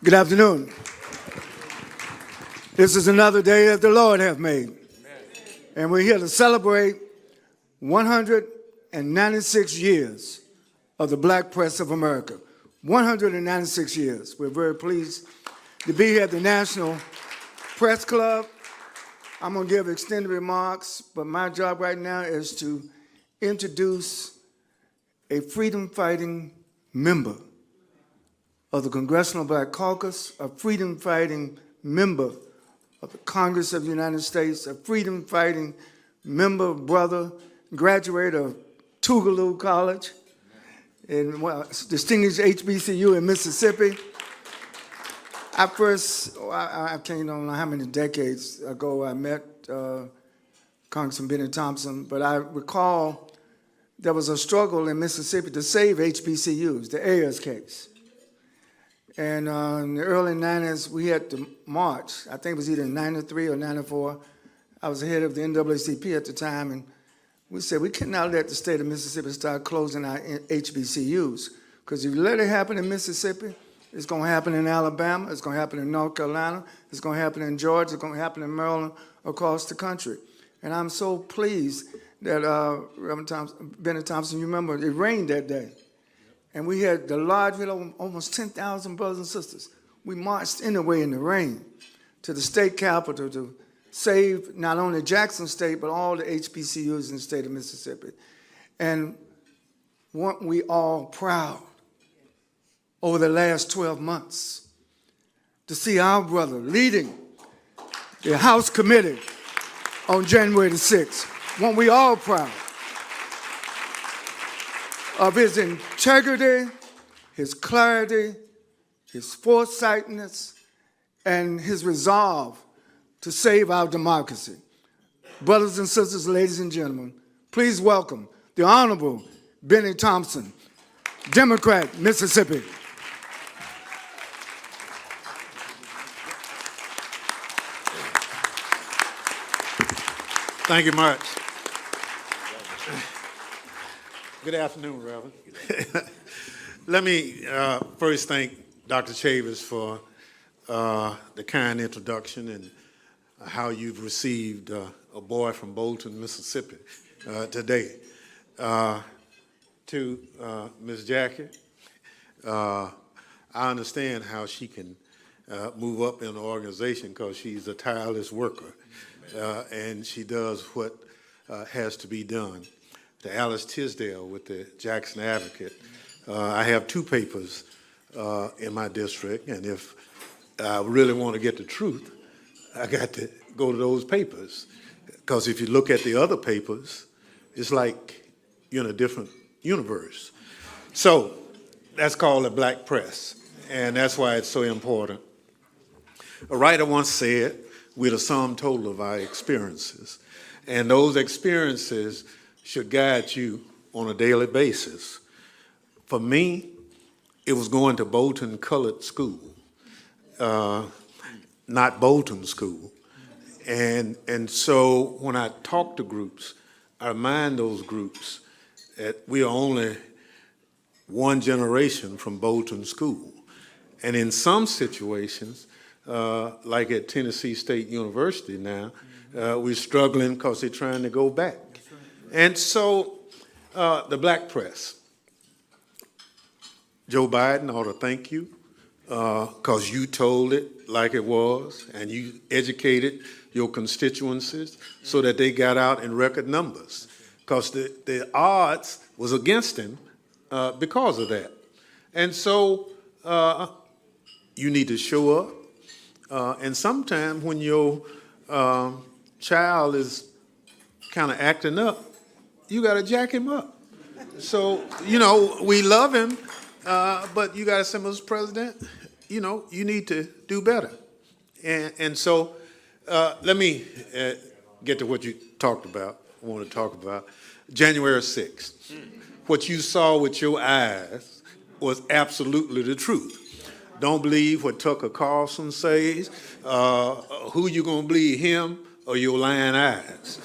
Good afternoon. This is another day that the Lord hath made. And we're here to celebrate 196 years of the Black Press of America. 196 years. We're very pleased to be here at the National Press Club. I'm going to give extended remarks, but my job right now is to introduce a freedom-fighting member of the Congressional Black Caucus, a freedom-fighting member of the Congress of the United States, a freedom-fighting member, brother, graduate of Tougaloo College, and distinguished HBCU in Mississippi. I can't know how many decades ago I met Congressman Bennie Thompson, but I recall there was a struggle in Mississippi to save HBCUs, the Ayers case. And in the early 90s, we had to march. I think it was either in 93 or 94. I was the head of the NAACP at the time, and we said we cannot let the state of Mississippi start closing our HBCUs, because if you let it happen in Mississippi, it's going to happen in Alabama, it's going to happen in North Carolina, it's going to happen in Georgia, it's going to happen in Maryland, across the country. And I'm so pleased that Reverend Bennie Thompson, you remember, it rained that day. And we had the large, we had almost 10,000 brothers and sisters. We marched anyway in the rain to the state capitol to save not only Jackson State, but all the HBCUs in the state of Mississippi. And weren't we all proud over the last 12 months to see our brother leading the House Committee on January the 6th? Weren't we all proud of his integrity, his clarity, his foresightedness, and his resolve to save our democracy? Brothers and sisters, ladies and gentlemen, please welcome the Honorable Bennie Thompson, Democrat, Mississippi. Thank you much. Good afternoon, Reverend. Let me first thank Dr. Chavis for the kind introduction and how you've received a boy from Bolton, Mississippi today. To Ms. Jackie, I understand how she can move up in the organization because she's a tireless worker, and she does what has to be done. To Alice Tisdale with the Jackson Advocate, I have two papers in my district, and if I really want to get the truth, I got to go to those papers, because if you look at the other papers, it's like you're in a different universe. So that's called the Black Press, and that's why it's so important. A writer once said, we're the sum total of our experiences, and those experiences should guide you on a daily basis. For me, it was going to Bolton Colored School, not Bolton School. And so when I talk to groups, I remind those groups that we are only one generation from Bolton School. And in some situations, like at Tennessee State University now, we're struggling because they're trying to go back. And so the Black Press, Joe Biden ought to thank you because you told it like it was, and you educated your constituencies so that they got out in record numbers, because the odds was against him because of that. And so you need to show up, and sometimes when your child is kind of acting up, you got to jack him up. So, you know, we love him, but you got to say, Mr. President, you know, you need to do better. And so let me get to what you talked about, want to talk about. January 6th. What you saw with your eyes was absolutely the truth. Don't believe what Tucker Carlson says. Who you going to believe, him or your lying eyes?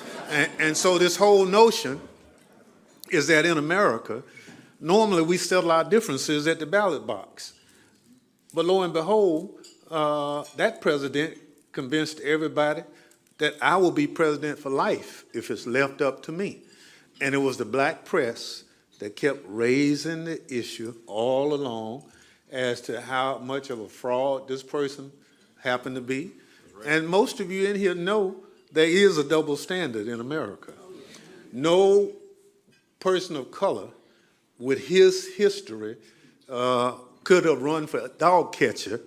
And so this whole notion is that in America, normally we settle our differences at the ballot box. But lo and behold, that president convinced everybody that I will be president for life if it's left up to me. And it was the black press that kept raising the issue all along as to how much of a fraud this person happened to be. And most of you in here know there is a double standard in America. No person of color with his history could have run for a dog catcher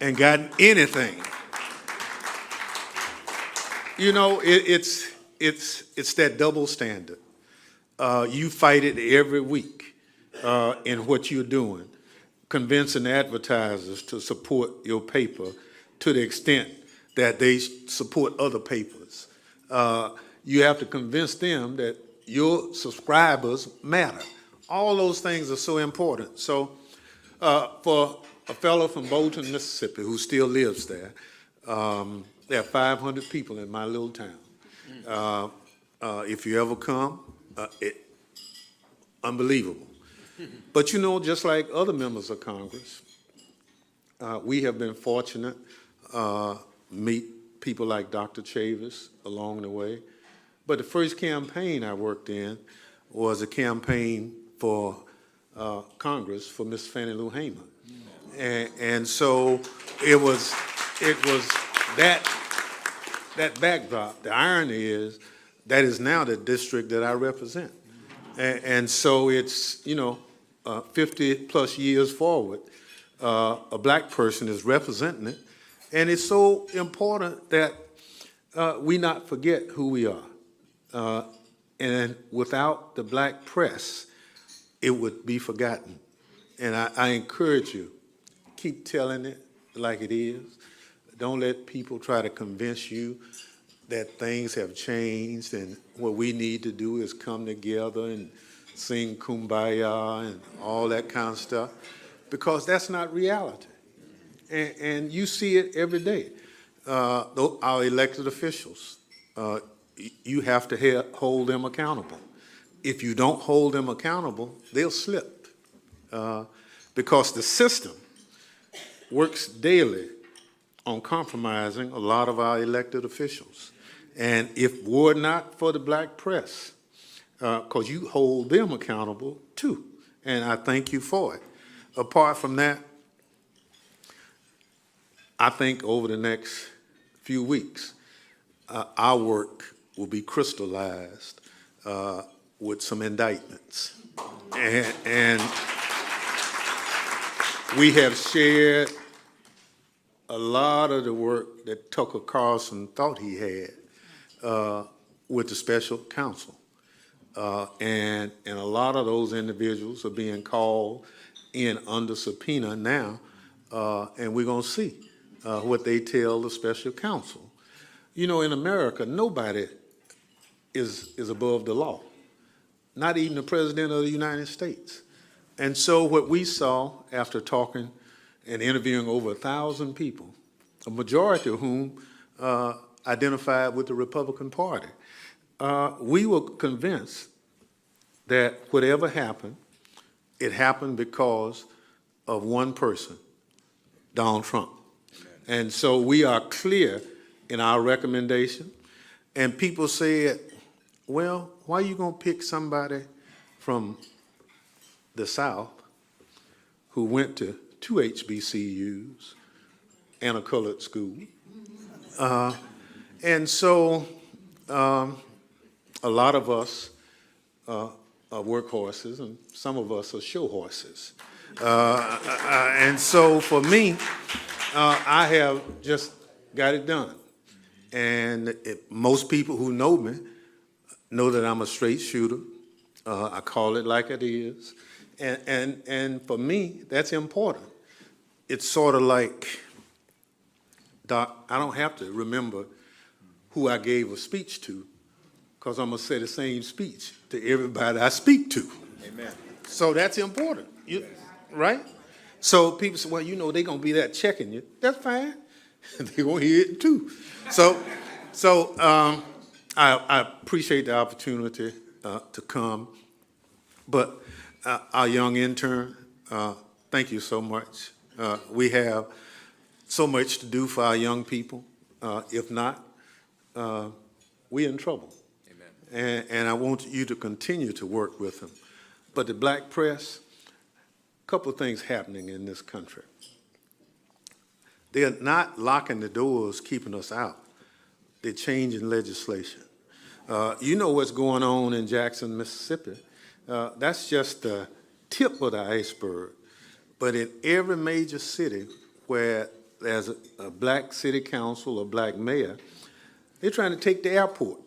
and gotten anything. You know, it's that double standard. You fight it every week in what you're doing, convincing advertisers to support your paper to the extent that they support other papers. You have to convince them that your subscribers matter. All those things are so important. So for a fellow from Bolton, Mississippi, who still lives there, there are 500 people in my little town. If you ever come, unbelievable. But you know, just like other members of Congress, we have been fortunate meet people like Dr. Chavis along the way. But the first campaign I worked in was a campaign for Congress for Miss Fannie Lou Hamer. And so it was that backdrop. The irony is that is now the district that I represent. And so it's, 50 plus years forward, a black person is representing it. And it's so important that we not forget who we are. And without the black press, it would be forgotten. And I encourage you, keep telling it like it is. Don't let people try to convince you that things have changed and what we need to do is come together and sing Kumbaya and all that kind of stuff, because that's not reality. And you see it every day. Our elected officials, you have to hold them accountable. If you don't hold them accountable, they'll slip, because the system works daily on compromising a lot of our elected officials. And if were not for the black press, because you hold them accountable too, and I thank you for it. Apart from that, I think over the next few weeks, our work will be crystallized with some indictments. And we have shared a lot of the work that Tucker Carlson thought he had with the special counsel. And a lot of those individuals are being called in under subpoena now, and we're going to see what they tell the special counsel. You know, in America, nobody is above the law, not even the President of the United States. And so what we saw after talking and interviewing over 1,000 people, a majority of whom identified with the Republican Party, we were convinced that whatever happened, it happened because of one person, Donald Trump. And so we are clear in our recommendation. And people said, well, why are you going to pick somebody from the South who went to 2 HBCUs and a colored school? And so a lot of us are workhorses, and some of us are show horses. And so for me, I have just got it done. And most people who know me know that I'm a straight shooter. I call it like it is. And for me, that's important. It's sort of like, Doc, I don't have to remember who I gave a speech to, because I'm going to say the same speech to everybody I speak to. Amen. So that's important, right? So people say, well, they're going to be that checking you. That's fine. They're going to hear it too. So I appreciate the opportunity to come. But our young intern, thank you so much. We have so much to do for our young people. If not, we're in trouble. Amen. And I want you to continue to work with them. But the black press, a couple of things happening in this country. They're not locking the doors, keeping us out. They're changing legislation. You know what's going on in Jackson, Mississippi. That's just the tip of the iceberg. But in every major city where there's a black city council or black mayor, they're trying to take the airport.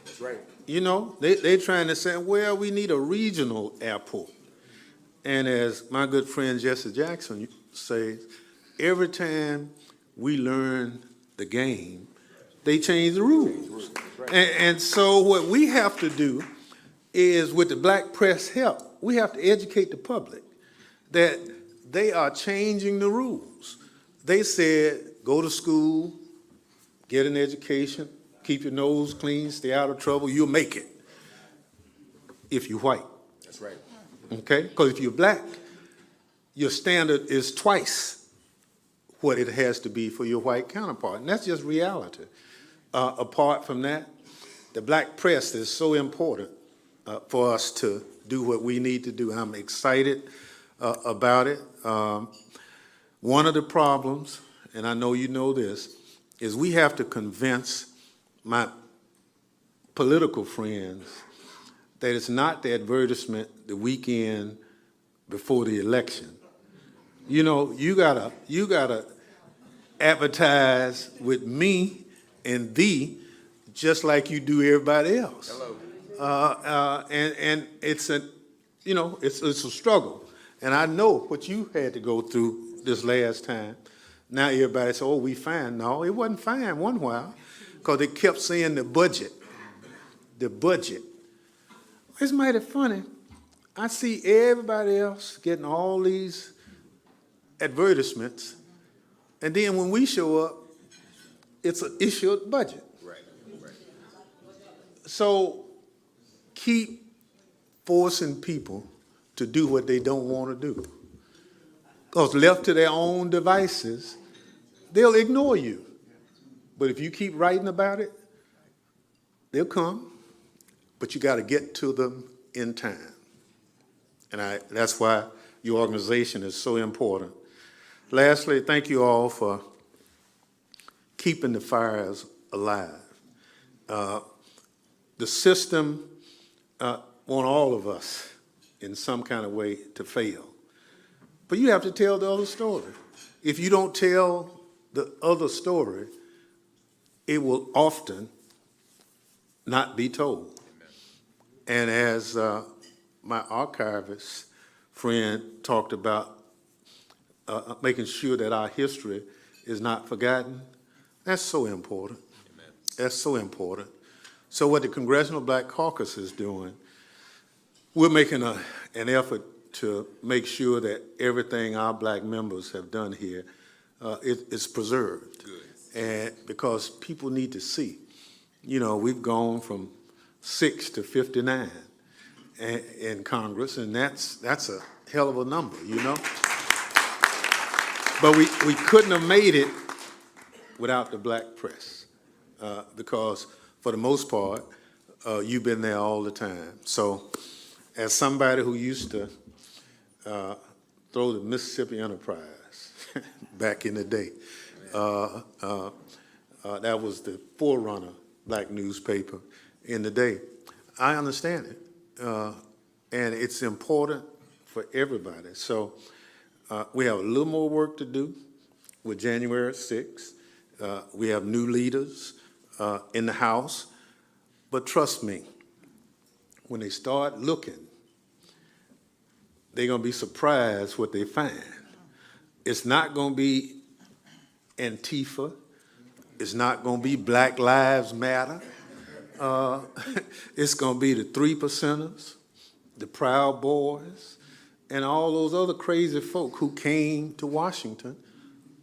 That's right. You know, they're trying to say, well, we need a regional airport. And as my good friend Jesse Jackson says, every time we learn the game, they change the rules. And so what we have to do is, with the black press help, we have to educate the public that they are changing the rules. They said, go to school, get an education, keep your nose clean, stay out of trouble, you'll make it if you're white. That's right. Okay? Because if you're black, your standard is twice what it has to be for your white counterpart. And that's just reality. Apart from that, the black press is so important for us to do what we need to do. And I'm excited about it. One of the problems, and I know you know this, is we have to convince my political friends that it's not the advertisement the weekend before the election. You know, you gotta advertise with me and thee just like you do everybody else. Hello. And it's it's a struggle. And I know what you had to go through this last time. Now everybody says, oh, we fine. No, it wasn't fine one while, because they kept saying the budget. The budget. It's mighty funny. I see everybody else getting all these advertisements, and then when we show up, it's an issued budget. Right. Right. So keep forcing people to do what they don't want to do. Because left to their own devices, they'll ignore you. But if you keep writing about it, they'll come, but you got to get to them in time. And that's why your organization is so important. Lastly, thank you all for keeping the fires alive. The system want all of us in some kind of way to fail. But you have to tell the other story. If you don't tell the other story, it will often not be told. Amen. And as my archivist friend talked about, making sure that our history is not forgotten, that's so important. Amen. That's so important. So what the Congressional Black Caucus is doing, we're making an effort to make sure that everything our black members have done here is preserved. Good. And because people need to see, you know, we've gone from 6 to 59 in Congress, and that's a hell of a number, you know. But we couldn't have made it without the black press, because for the most part, you've been there all the time. So as somebody who used to throw the Mississippi Enterprise back in the day, that was the forerunner black newspaper in the day. I understand it, and it's important for everybody. So we have a little more work to do with January 6th. We have new leaders in the House, but trust me, when they start looking, they're going to be surprised what they find. It's not going to be Antifa. It's not going to be Black Lives Matter. It's going to be the 3%ers, the Proud Boys, and all those other crazy folk who came to Washington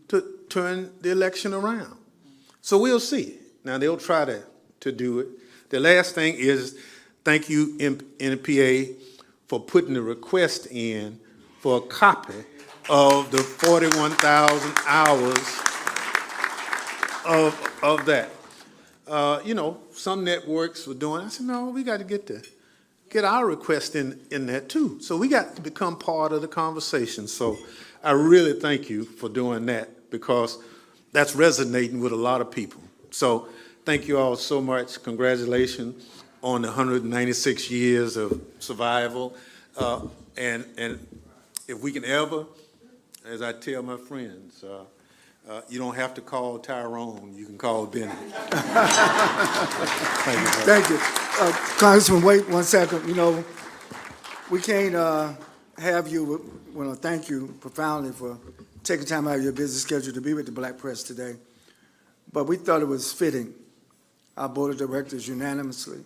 to turn the election around. So we'll see. Now, they'll try to do it. The last thing is, thank you, NPA, for putting the request in for a copy of the 41,000 hours of that. Some networks were doing. I said, no, we got to get our request in that too. So we got to become part of the conversation. So I really thank you for doing that, because that's resonating with a lot of people. So thank you all so much. Congratulations on the 196 years of survival. And if we can ever, as I tell my friends, you don't have to call Tyrone, you can call Bennie. Thank you. Thank you. Congressman, wait 1 second. We can't have you, well, thank you profoundly for taking time out of your busy schedule to be with the Black Press today. But we thought it was fitting, our board of directors unanimously,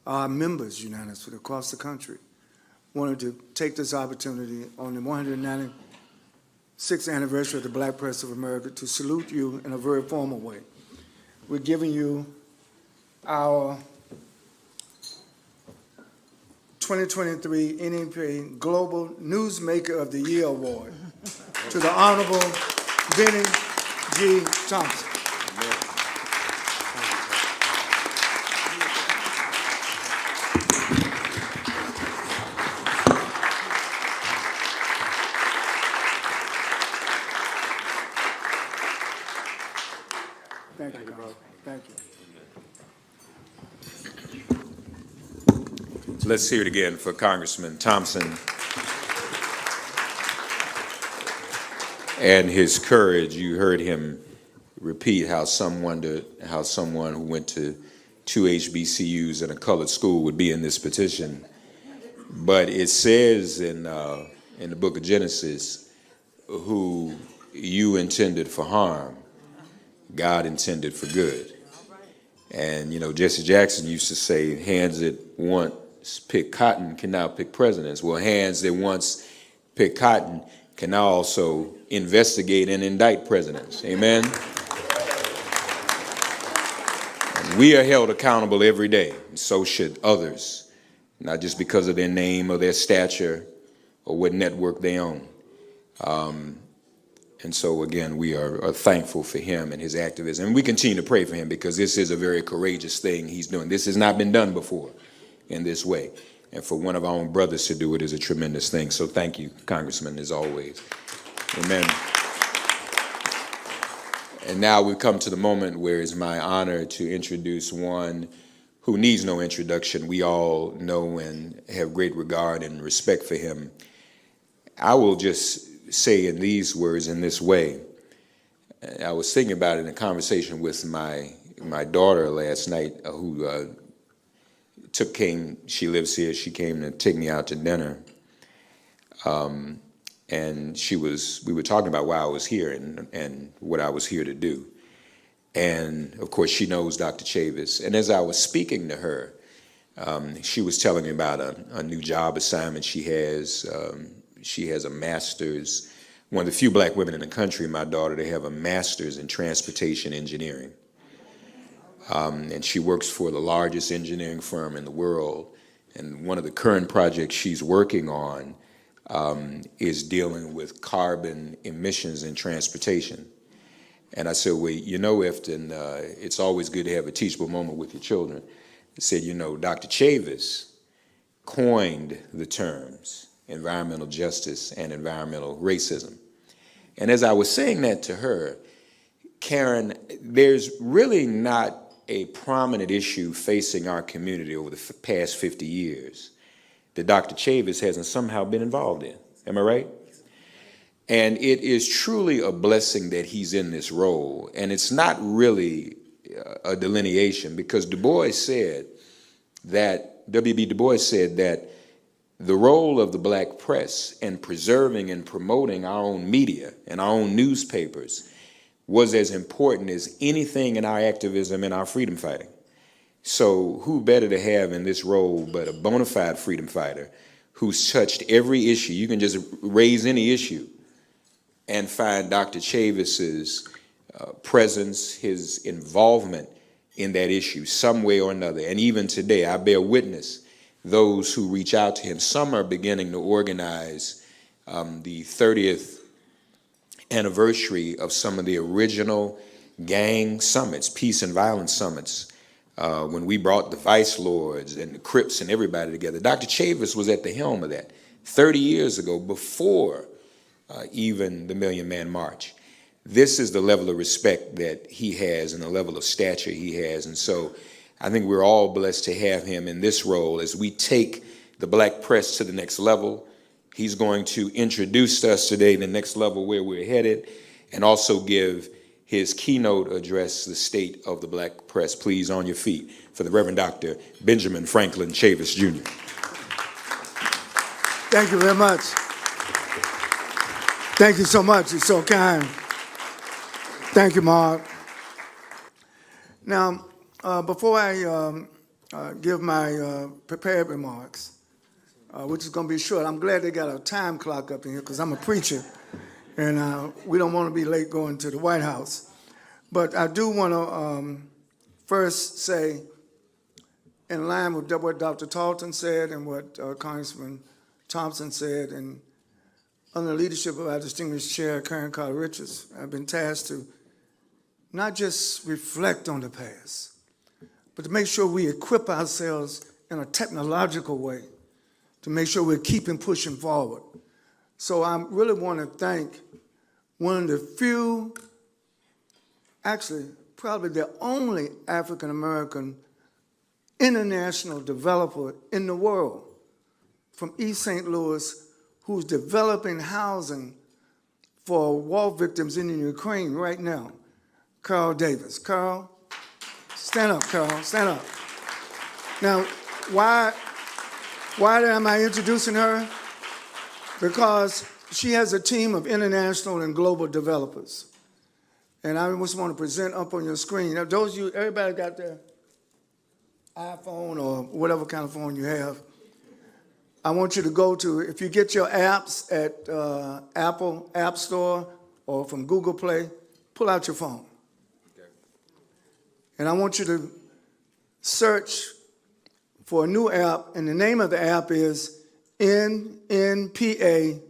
our members unanimously across the country, wanted to take this opportunity on the 196th anniversary of the Black Press of America to salute you in a very formal way. We're giving you our 2023 NEP Global Newsmaker of the Year Award to the Honorable Bennie G. Thompson. Thank you, brother. Thank you. Let's hear it again for Congressman Thompson and his courage. You heard him repeat how someone who went to 2 HBCUs and a colored school would be in this petition. But it says in the book of Genesis, who you intended for harm, God intended for good. And, Jesse Jackson used to say, hands that once picked cotton can now pick presidents. Well, hands that once picked cotton can now also investigate and indict presidents. Amen? And we are held accountable every day, and so should others, not just because of their name or their stature or what network they own. And so, again, we are thankful for him and his activism. And we continue to pray for him, because this is a very courageous thing he's doing. This has not been done before in this way. And for one of our own brothers to do it is a tremendous thing. So thank you, Congressman, as always. Amen. And now we come to the moment where it's my honor to introduce one who needs no introduction. We all know and have great regard and respect for him. I will just say in these words, in this way. I was thinking about it in a conversation with my daughter last night, who she lives here. She came to take me out to dinner, and we were talking about why I was here and what I was here to do. And of course, she knows Dr. Chavis. And as I was speaking to her, she was telling me about a new job assignment she has. She has a master's, one of the few black women in the country, my daughter, to have a master's in transportation engineering. And she works for the largest engineering firm in the world. And one of the current projects she's working on is dealing with carbon emissions in transportation. And I said, well, Ifton, it's always good to have a teachable moment with your children. I said, Dr. Chavis coined the terms environmental justice and environmental racism. And as I was saying that to her, Karen, there's really not a prominent issue facing our community over the past 50 years that Dr. Chavis hasn't somehow been involved in. Am I right? And it is truly a blessing that he's in this role. And it's not really a delineation, because W.B. Du Bois said that the role of the black press in preserving and promoting our own media and our own newspapers was as important as anything in our activism and our freedom fighting. So who better to have in this role but a bona fide freedom fighter who's touched every issue? You can just raise any issue and find Dr. Chavis's presence, his involvement in that issue some way or another. And even today, I bear witness those who reach out to him. Some are beginning to organize the 30th anniversary of some of the original gang summits, peace and violence summits, when we brought the Vice Lords and the Crips and everybody together. Dr. Chavis was at the helm of that 30 years ago, before even the Million Man March. This is the level of respect that he has and the level of stature he has. And so I think we're all blessed to have him in this role as we take the black press to the next level. He's going to introduce us today to the next level where we're headed, and also give his keynote address, the state of the black press. Please, on your feet, for the Reverend Dr. Benjamin Franklin Chavis, Jr. Thank you very much. Thank you so much. You're so kind. Thank you, Mark. Now, before I give my prepared remarks, which is going to be short, I'm glad they got a time clock up in here because I'm a preacher, and we don't want to be late going to the White House. But I do want to first say, in line with what Dr. Thompson said and what Congressman Thompson said, and under the leadership of our distinguished chair, Karen Carter Richards, I've been tasked to not just reflect on the past, but to make sure we equip ourselves in a technological way to make sure we're keeping pushing forward. So I really want to thank one of the few, actually probably the only African-American international developer in the world from East St. Louis who's developing housing for war victims in the Ukraine right now, Carl Davis. Carl, stand up, Carl, stand up. Now, why am I introducing her? Because she has a team of international and global developers. And I just want to present up on your screen. Now, those of you, everybody got their iPhone or whatever kind of phone you have. I want you to go to, if you get your apps at Apple App Store or from Google Play, pull out your phone. Okay. And I want you to search for a new app, and the name of the app is NNPA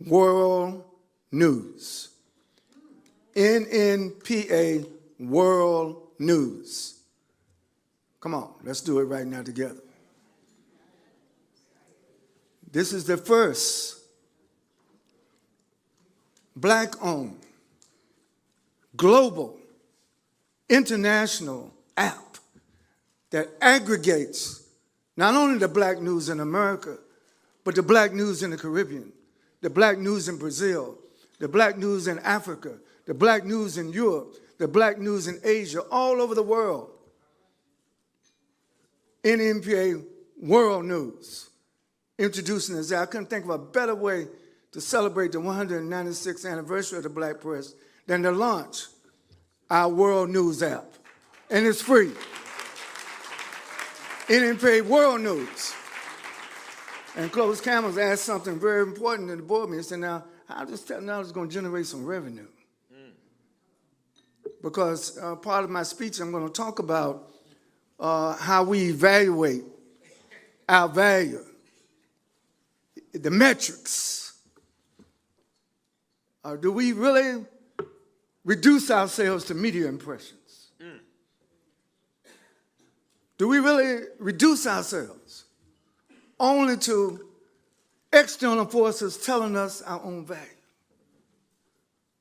World News. NNPA World News. Come on, let's do it right now together. This is the first black-owned, global, international app that aggregates not only the black news in America, but the black news in the Caribbean, the black news in Brazil, the black news in Africa, the black news in Europe, the black news in Asia, all over the world. NNPA World News. Introducing us. I couldn't think of a better way to celebrate the 196th anniversary of the black press than to launch our World News app. And it's free. NNPA World News. And Close Cameras asked something very important in the board meeting. He said, now, how this technology is going to generate some revenue? Because part of my speech, I'm going to talk about how we evaluate our value, the metrics. Do we really reduce ourselves to media impressions? Do we really reduce ourselves only to external forces telling us our own value?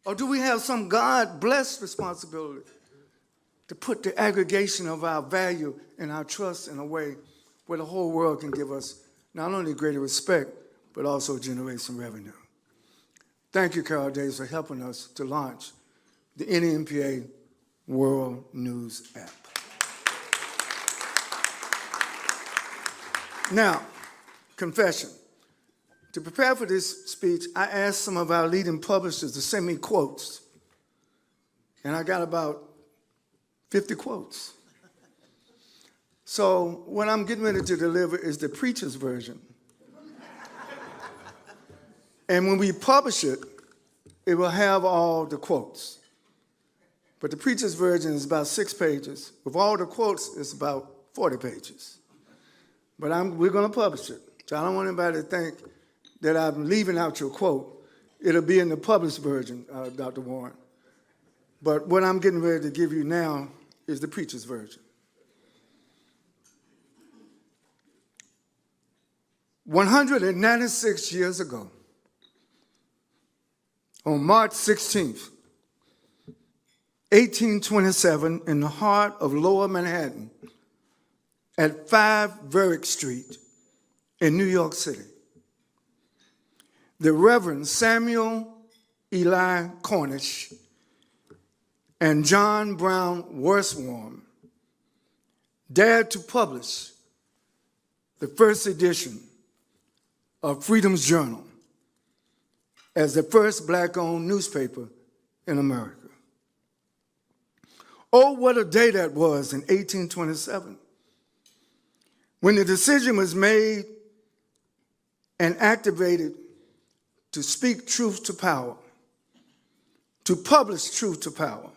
Or do we have some God-blessed responsibility to put the aggregation of our value and our trust in a way where the whole world can give us not only greater respect, but also generate some revenue? Thank you, Carl Davis, for helping us to launch the NNPA World News app. Now, confession. To prepare for this speech, I asked some of our leading publishers to send me quotes. And I got about 50 quotes. So what I'm getting ready to deliver is the preacher's version. And when we publish it, it will have all the quotes. But the preacher's version is about 6 pages. With all the quotes, it's about 40 pages. But we're going to publish it. So I don't want anybody to think that I'm leaving out your quote. It'll be in the published version, Dr. Warren. But what I'm getting ready to give you now is the preacher's version. 196 years ago, on March 16th, 1827, in the heart of Lower Manhattan, at 5 Varick Street in New York City, the Reverend Samuel Eli Cornish and John Brown Worsworm dared to publish the first edition of Freedom's Journal as the first black-owned newspaper in America. Oh, what a day that was in 1827, when the decision was made and activated to speak truth to power, to publish truth to power,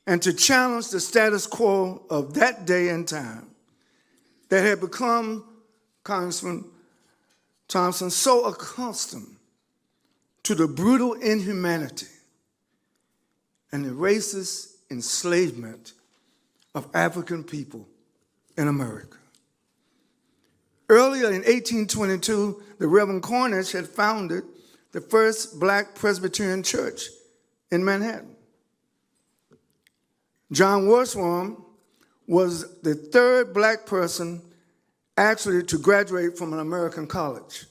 and to challenge the status quo of that day and time that had become, Congressman Thompson, so accustomed to the brutal inhumanity and the racist enslavement of African people in America. Earlier in 1822, the Reverend Cornish had founded the first black Presbyterian church in Manhattan. John Worsworm was the third black person actually to graduate from an American college.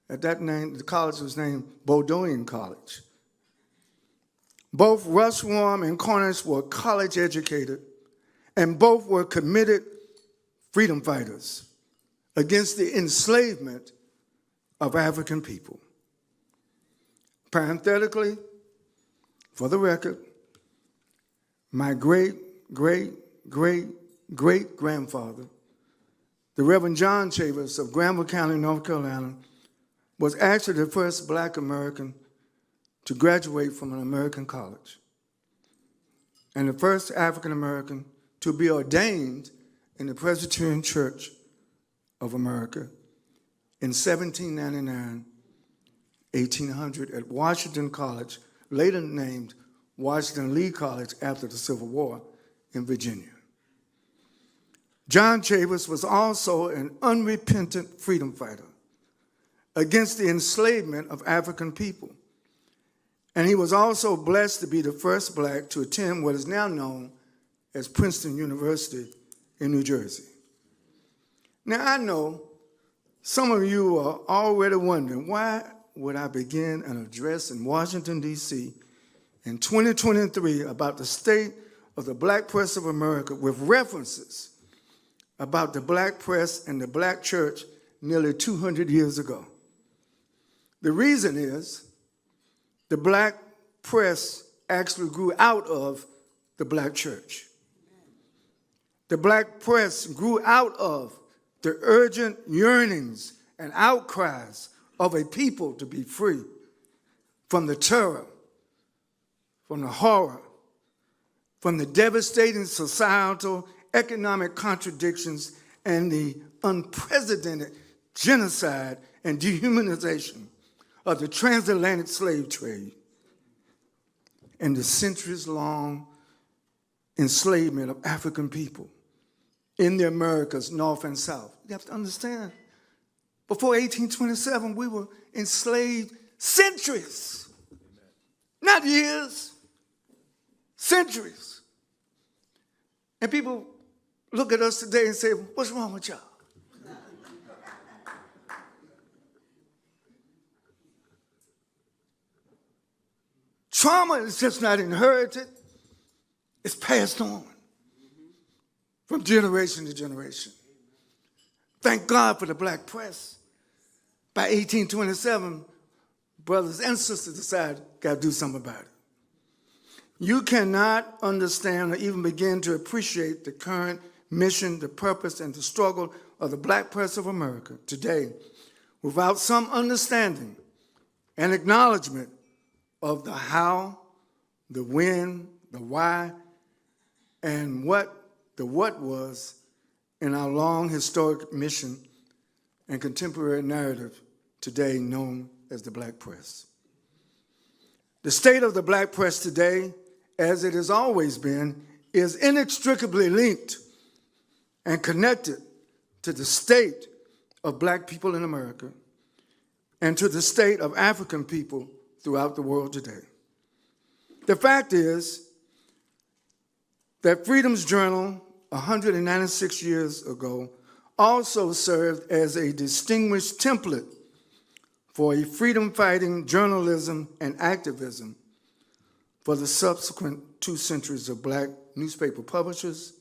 At that name, the college was named Bowdoin College. Both Worsworm and Cornish were college educated, and both were committed freedom fighters against the enslavement of African people. Parenthetically, for the record, my great-great-great-great-grandfather, the Reverend John Chavers of Granville County, North Carolina, was actually the first black American to graduate from an American college, and the first African American to be ordained in the Presbyterian Church of America in 1799, 1800 at Washington College, later named Washington Lee College after the Civil War in Virginia. John Chavers was also an unrepentant freedom fighter against the enslavement of African people. And he was also blessed to be the first black to attend what is now known as Princeton University in New Jersey. Now, I know some of you are already wondering, why would I begin an address in Washington, D.C. in 2023 about the state of the black press of America with references about the black press and the black church nearly 200 years ago? The reason is the black press actually grew out of the black church. The black press grew out of the urgent yearnings and outcries of a people to be free from the terror, from the horror, from the devastating societal, economic contradictions, and the unprecedented genocide and dehumanization of the transatlantic slave trade and the centuries-long enslavement of African people in the Americas, North and South. You have to understand, before 1827, we were enslaved centuries, not years, centuries. And people look at us today and say, what's wrong with y'all? Trauma is just not inherited, it's passed on from generation to generation. Thank God for the black press. By 1827, brothers and sisters decided, got to do something about it. You cannot understand or even begin to appreciate the current mission, the purpose, and the struggle of the black press of America today without some understanding and acknowledgement of the how, the when, the why, and what the what was in our long historic mission and contemporary narrative today known as the black press. The state of the black press today, as it has always been, is inextricably linked and connected to the state of black people in America and to the state of African people throughout the world today. The fact is that Freedom's Journal, 196 years ago, also served as a distinguished template for a freedom-fighting journalism and activism for the subsequent 2 centuries of black newspaper publishers,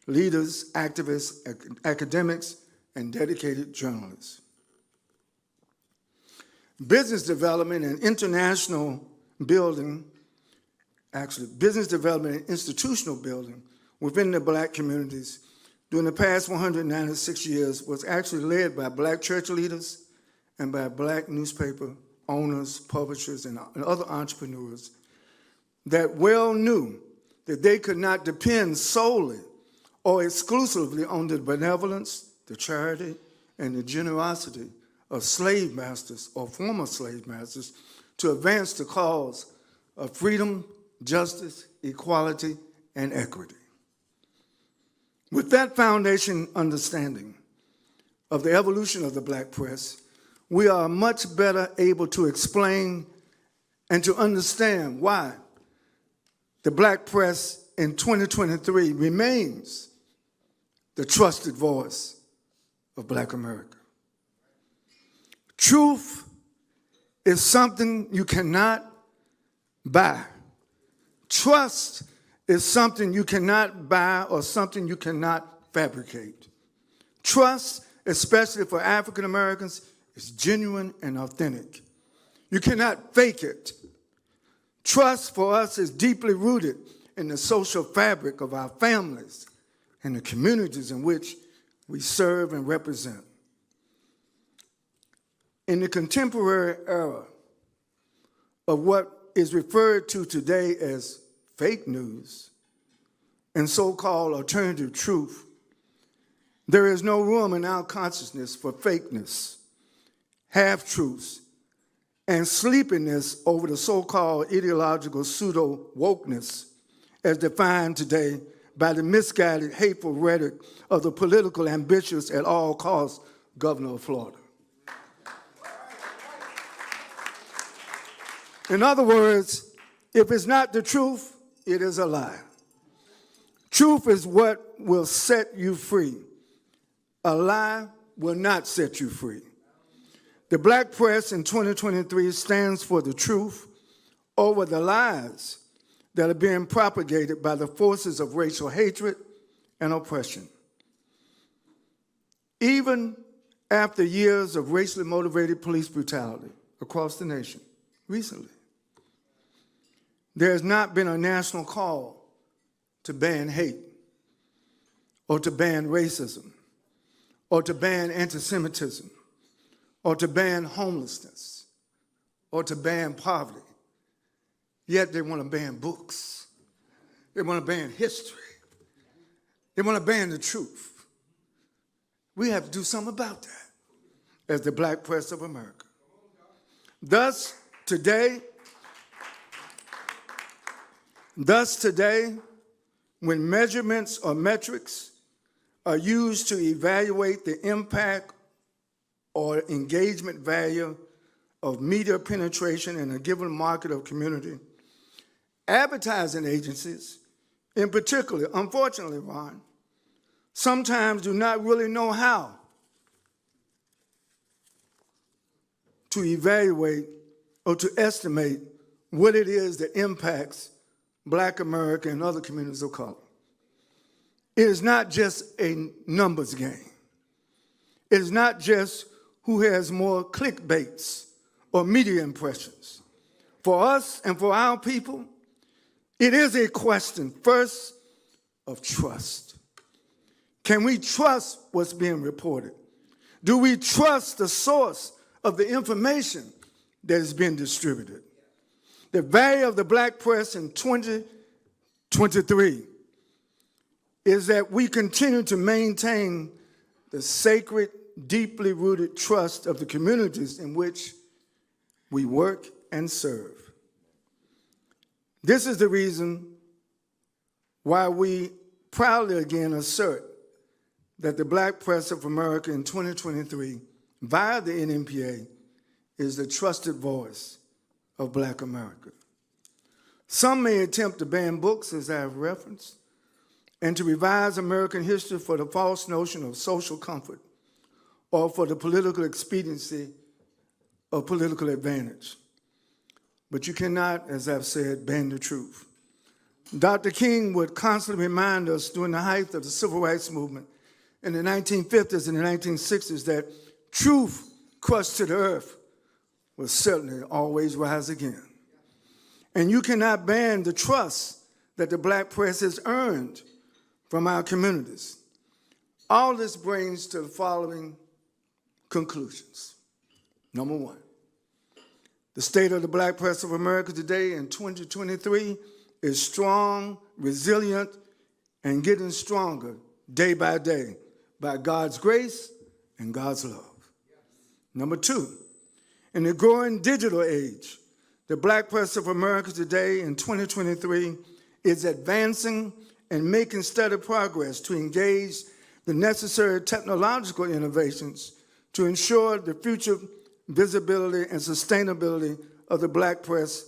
leaders, activists, academics, and dedicated journalists. Business development and international building, actually business development and institutional building within the black communities during the past 196 years was actually led by black church leaders and by black newspaper owners, publishers, and other entrepreneurs that well knew that they could not depend solely or exclusively on the benevolence, the charity, and the generosity of slave masters or former slave masters to advance the cause of freedom, justice, equality, and equity. With that foundation understanding of the evolution of the black press, we are much better able to explain and to understand why the black press in 2023 remains the trusted voice of black America. Truth is something you cannot buy. Trust is something you cannot buy or something you cannot fabricate. Trust, especially for African Americans, is genuine and authentic. You cannot fake it. Trust for us is deeply rooted in the social fabric of our families and the communities in which we serve and represent. In the contemporary era of what is referred to today as fake news and so-called alternative truth, there is no room in our consciousness for fakeness, half-truths, and sleepiness over the so-called ideological pseudo-wokeness as defined today by the misguided, hateful rhetoric of the political ambitious at all costs governor of Florida. In other words, if it's not the truth, it is a lie. Truth is what will set you free. A lie will not set you free. The black press in 2023 stands for the truth over the lies that are being propagated by the forces of racial hatred and oppression. Even after years of racially motivated police brutality across the nation, recently, there has not been a national call to ban hate or to ban racism or to ban anti-Semitism or to ban homelessness or to ban poverty. Yet they want to ban books. They want to ban history. They want to ban the truth. We have to do something about that as the black press of America. Thus, today, when measurements or metrics are used to evaluate the impact or engagement value of media penetration in a given market or community, advertising agencies, in particular, unfortunately, Ron, sometimes do not really know how to evaluate or to estimate what it is that impacts Black America and other communities of color. It is not just a numbers game. It is not just who has more clickbaits or media impressions. For us and for our people, it is a question, first, of trust. Can we trust what's being reported? Do we trust the source of the information that is being distributed? The value of the black press in 2023 is that we continue to maintain the sacred deeply rooted trust of the communities in which we work and serve. This is the reason why we proudly again assert that the Black Press of America in 2023, via the NMPA, is the trusted voice of Black America. Some may attempt to ban books, as I have referenced, and to revise American history for the false notion of social comfort or for the political expediency of political advantage. But you cannot, as I've said, ban the truth. Dr. King would constantly remind us during the height of the civil rights movement in the 1950s and the 1960s that truth crushed to the earth will certainly always rise again. And you cannot ban the trust that the Black press has earned from our communities. All this brings to the following conclusions. Number one, the state of the Black press of America today in 2023 is strong, resilient, and getting stronger day by day by God's grace and God's love. Number two, in the growing digital age, the Black press of America today in 2023 is advancing and making steady progress to engage the necessary technological innovations to ensure the future visibility and sustainability of the Black press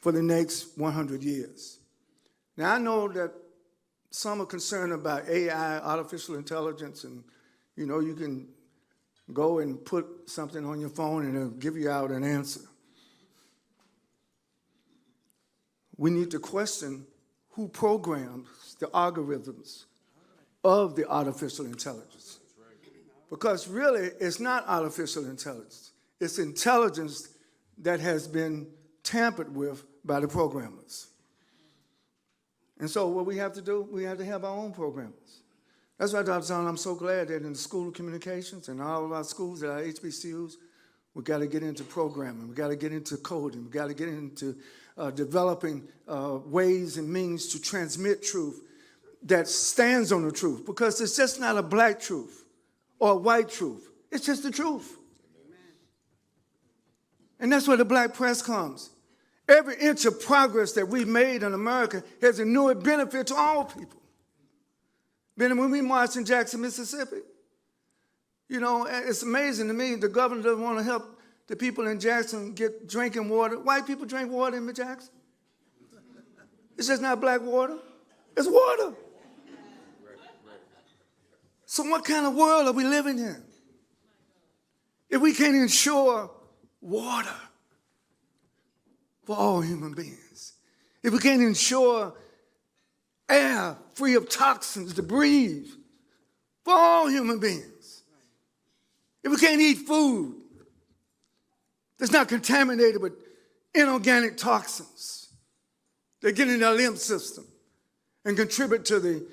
for the next 100 years. Now, I know that some are concerned about AI, artificial intelligence, and you can go and put something on your phone and it'll give you out an answer. We need to question who programs the algorithms of the artificial intelligence. Because really, it's not artificial intelligence. It's intelligence that has been tampered with by the programmers. And so what we have to do, we have to have our own programmers. That's why, Dr. Thompson, I'm so glad that in the School of Communications and all of our schools at our HBCUs, we got to get into programming, we got to get into coding, we got to get into developing ways and means to transmit truth that stands on the truth, because it's just not a black truth or a white truth. It's just the truth. Amen. And that's where the Black press comes. Every inch of progress that we've made in America has inured benefit to all people. Bennie, when we marched in Jackson, Mississippi, it's amazing to me the governor doesn't want to help the people in Jackson get drinking water. White people drink water in Jackson. It's just not black water. It's water. So what kind of world are we living in if we can't ensure water for all human beings? If we can't ensure air free of toxins to breathe for all human beings? If we can't eat food that's not contaminated with inorganic toxins that get in our lymph system and contribute to the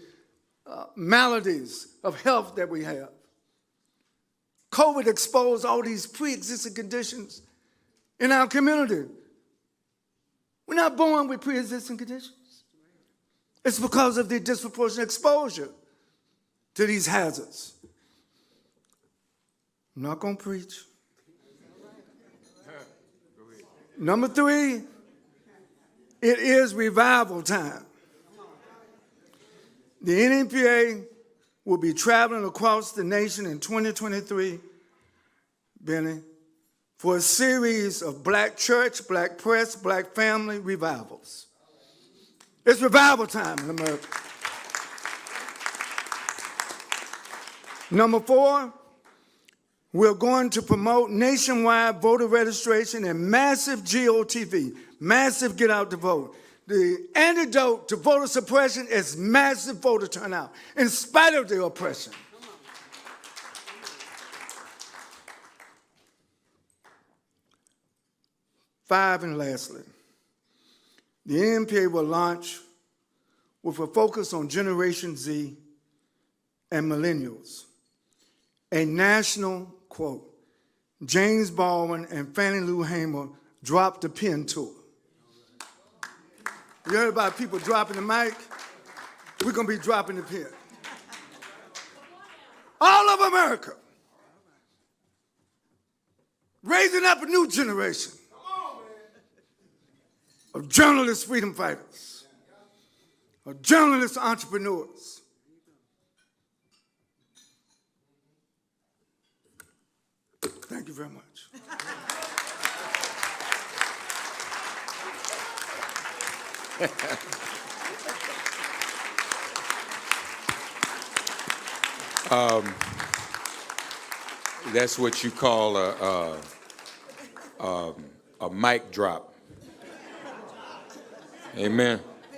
maladies of health that we have. COVID exposed all these pre-existing conditions in our community. We're not born with pre-existing conditions. It's because of the disproportionate exposure to these hazards. I'm not going to preach. Number three, it is revival time. The NMPA will be traveling across the nation in 2023, Bennie, for a series of black church, black press, black family revivals. It's revival time in America. Number four, we're going to promote nationwide voter registration and massive GOTV, massive get out to vote. The antidote to voter suppression is massive voter turnout, in spite of the oppression. Five, and lastly, the NMPA will launch with a focus on Generation Z and millennials, a national, quote, James Baldwin and Fannie Lou Hamer dropped the pen tour. You heard about people dropping the mic? We're going to be dropping the pen. All of America raising up a new generation of journalist freedom fighters, of journalist entrepreneurs. Thank you very much. That's what you call a mic drop. Amen.